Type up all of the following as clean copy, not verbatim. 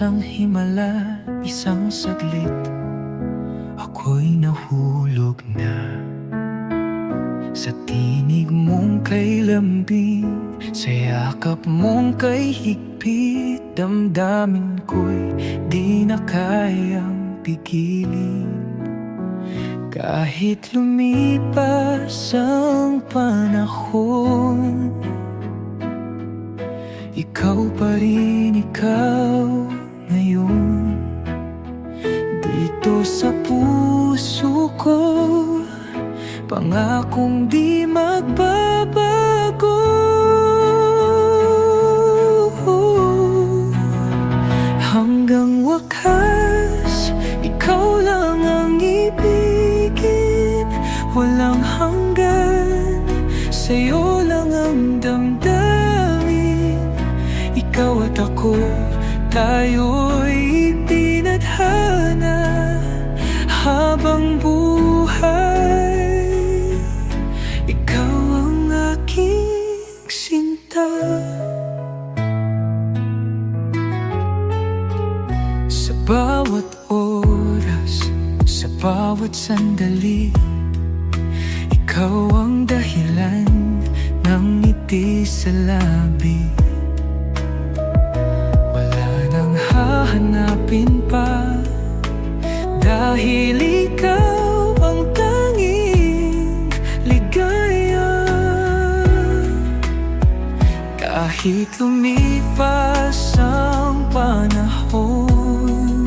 ang himala, isang saglit ako'y nahulog na sa tinig mong kay lambing, sa yakap mong kay higpit. Damdamin ko'y di na kayang pigilin. Kahit lumipas ang panahon, ikaw pa rin ikaw ngayon. Dito sa puso ko, pangakong di magbabago. Hanggang wakas, ikaw lang ang ibigin. Walang hanggan, sa'yo lang ang damdamin. Ikaw at ako, tayo'y tinadhana habang buhay. Ikaw ang aking sinta. Sa bawat oras, sa bawat sandali, ikaw ang dahilan ng ngiti sa labi. Wala nang hahanapin pa, dahil ikaw ang tanging ligaya. Kahit lumipas ang panahon,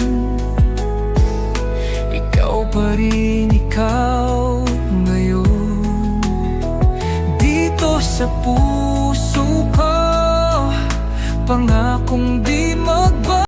ikaw pa rin ikaw ngayon. Dito sa puso ko, pangakong di magbabago.